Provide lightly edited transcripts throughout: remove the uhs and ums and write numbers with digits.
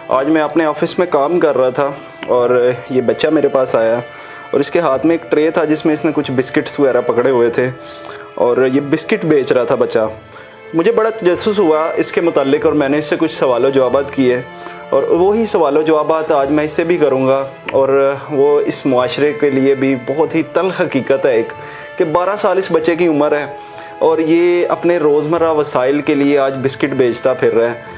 آج میں اپنے آفس میں کام کر رہا تھا اور یہ بچہ میرے پاس آیا اور اس کے ہاتھ میں ایک ٹرے تھا جس میں اس نے کچھ بسکٹس وغیرہ پکڑے ہوئے تھے اور یہ بسکٹ بیچ رہا تھا بچہ. مجھے بڑا تجسس ہوا اس کے متعلق اور میں نے اس سے کچھ سوال و جوابات کیے اور وہی سوال و جوابات آج میں اس سے بھی کروں گا. اور وہ اس معاشرے کے لیے بھی بہت ہی تلخ حقیقت ہے ایک کہ 12 سال اس بچے کی عمر ہے اور یہ اپنے روزمرہ وسائل کے لیے آج بسکٹ بیچتا پھر رہا ہے.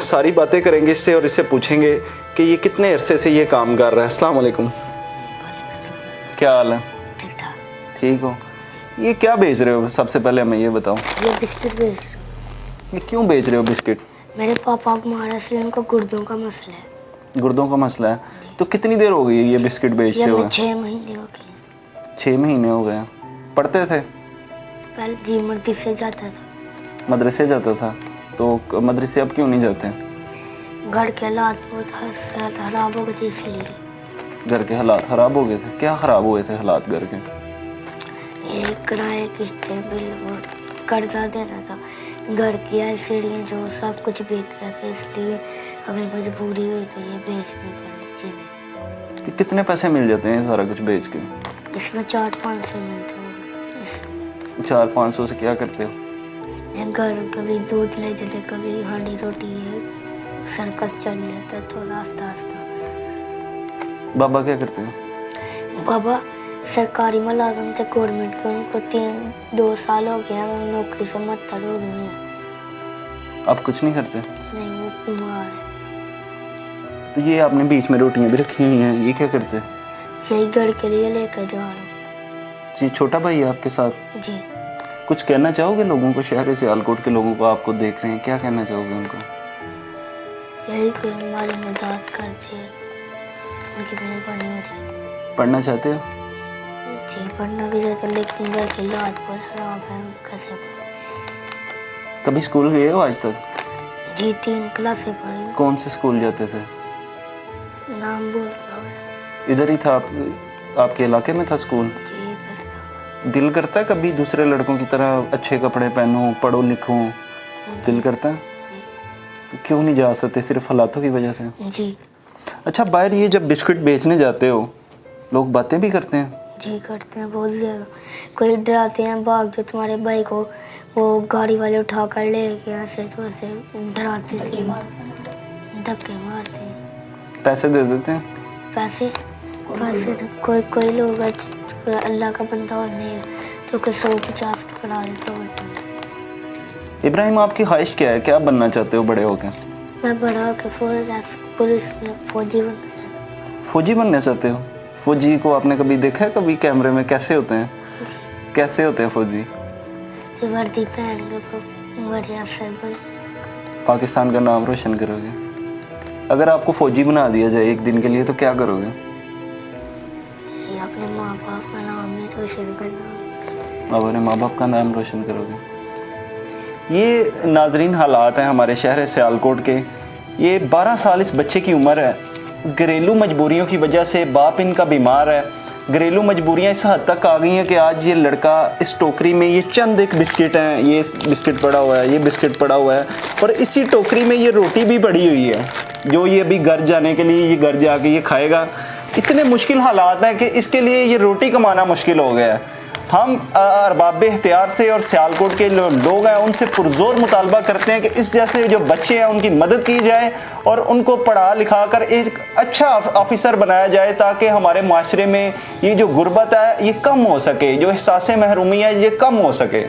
ساری باتیں کریں گے اس سے اور اس سے پوچھیں گے کہ یہ کتنے عرصے سے یہ کام کر رہا ہے. السلام علیکم. کیا حال ہے؟ ٹھیک ہو؟ یہ کیا بیچ رہے ہو؟ سب سے پہلے ہمیں یہ بتاؤ. یہ بسکٹ بیچ رہا ہوں. یہ کیوں بیچ رہے ہو بسکٹ؟ میرے پاپا کو مارا سے ان کو گردوں کا مسئلہ ہے. گردوں کا مسئلہ ہے؟ تو کتنی دیر ہو گئی یہ بسکٹ بیچتے ہوئے؟ 6 مہینے ہو گئے. 6 مہینے ہو گئے. پڑھتے تھے؟ پہلے جی مدرسے جاتا تھا. مدرسے جاتا تھا تو مدرسے اب کیوں نہیں جاتے؟ گھر کے حالات بہت خراب ہو گئے تھے اس لیے. گھر کے حالات خراب ہو گئے تھے؟ کیا خراب ہوئے تھے حالات گھر کے؟ یہ کرایہ قسطیں بل وہ قرضہ دینا تھا. گھر کی سیڑھیاں جو سب کچھ بیچ گیا تھا اس لیے ہمیں مجبوری ہوئی تو یہ بیچنے پڑی. کتنے پیسے مل جاتے ہیں سارا کچھ بیچ کے؟ اس میں 400-500 ملتے ہیں. 400-500 سے کیا کرتے ہو؟ گھر کبھی دودھ لے جاتے, کبھی ہانڈی روٹی ہے, سرکس چل لیتا تھوڑا آہستہ آہستہ. بابا کیا کرتے ہیں؟ بابا سرکاری ملازم تھے گورنمنٹ کے, ان کو 2 سال ہو گیا نوکری سے معطل ہو گئی ہیں. آپ کچھ نہیں کرتے؟ نہیں, وہ بیمار ہے. تو یہ آپ نے بیچ میں روٹیاں بھی رکھی ہوئی ہیں, یہ کیا کرتے ہیں؟ یہی گھر کے لیے لے کر جا رہا ہوں. جی, چھوٹا بھائی ہے آپ کے ساتھ؟ جی. کچھ کہنا چاہو گے لوگوں کو؟ شہر سیالکوٹ کے لوگوں کو آپ کو دیکھ رہے ہیں, کیا کہنا چاہو گے ان کو؟ یہی کہ ہماری مدد کرتے ہیں, ان کی مہربانی ہو رہی ہے. پڑھنا چاہتے ہو؟ جی پڑھنا بھی چاہتے ہیں لیکن گھر کی حالات بہت خراب ہے. کیسے کبھی اسکول گئے ہو آج تک؟ جی 3 کلاسیں پڑھی. کون سے اسکول جاتے تھے؟ نام بول رہا ہوں. ادھر ہی تھا آپ کے علاقے میں تھا اسکول؟ جی ادھر تھا. دل کرتا ہے کبھی دوسرے لڑکوں کی طرح اچھے کپڑے پہنوں, پڑھوں لکھوں؟ دل کرتا ہے؟ کیوں نہیں جا سکتے؟ صرف حالاتوں کی وجہ سے؟ جی. اچھا, باہر یہ جب بسکٹ بیچنے جاتے ہو لوگ باتیں بھی کرتے ہیں؟ جی کرتے ہیں بہت زیادہ. کوئی ڈراتے ہیں بھاگ جو تمہارے بھائی کو وہ گاڑی والے اٹھا کر لے گیا, ایسے تو ایسے ڈراتے تھے, دھکے مارتے ہیں. پیسے دے دیتے ہیں؟ پیسے کوئی لوگ اللہ کا بندہ اور نہیں تو کہ 150 پکڑا دیتا ہوتا ہے. ابراہیم, آپ کی خواہش کیا ہے؟ کیا بننا چاہتے ہو بڑے ہو کے؟ میں بڑا ہو کے پولیس میں فوجی بننا چاہتا ہوں. فوجی بننا چاہتے ہو؟ فوجی کو آپ نے کبھی دیکھا ہے کبھی کیمرے میں؟ کیسے ہوتے ہیں؟ کیسے ہوتے ہیں فوجی؟ وردی پہن کے بڑے افسر بن. پاکستان کا نام روشن کرو گے. اگر آپ کو فوجی بنا دیا جائے ایک دن کے لیے تو کیا کرو گے؟ اپنے ماں باپ کا نام روشن کرنا. اپنے ماں باپ کا نام روشن کرو گے. یہ ناظرین حالات ہیں ہمارے شہر سیالکوٹ کے. یہ 12 سال اس بچے کی عمر ہے. گھریلو مجبوریوں کی وجہ سے باپ ان کا بیمار ہے. گھریلو مجبوریاں اس حد تک آ گئی ہیں کہ آج یہ لڑکا اس ٹوکری میں یہ چند ایک بسکٹ ہیں, یہ بسکٹ پڑا ہوا ہے, یہ بسکٹ پڑا ہوا ہے, اور اسی ٹوکری میں یہ روٹی بھی پڑی ہوئی ہے جو یہ ابھی گھر جانے کے لیے یہ گھر جا کے یہ کھائے گا. اتنے مشکل حالات ہیں کہ اس کے لیے یہ روٹی کمانا مشکل ہو گیا ہے. ہم ارباب اختیار سے اور سیالکوٹ کے لوگ ہیں ان سے پرزور مطالبہ کرتے ہیں کہ اس جیسے جو بچے ہیں ان کی مدد کی جائے اور ان کو پڑھا لکھا کر ایک اچھا آفیسر بنایا جائے تاکہ ہمارے معاشرے میں یہ جو غربت ہے یہ کم ہو سکے, جو احساس محرومی ہے یہ کم ہو سکے.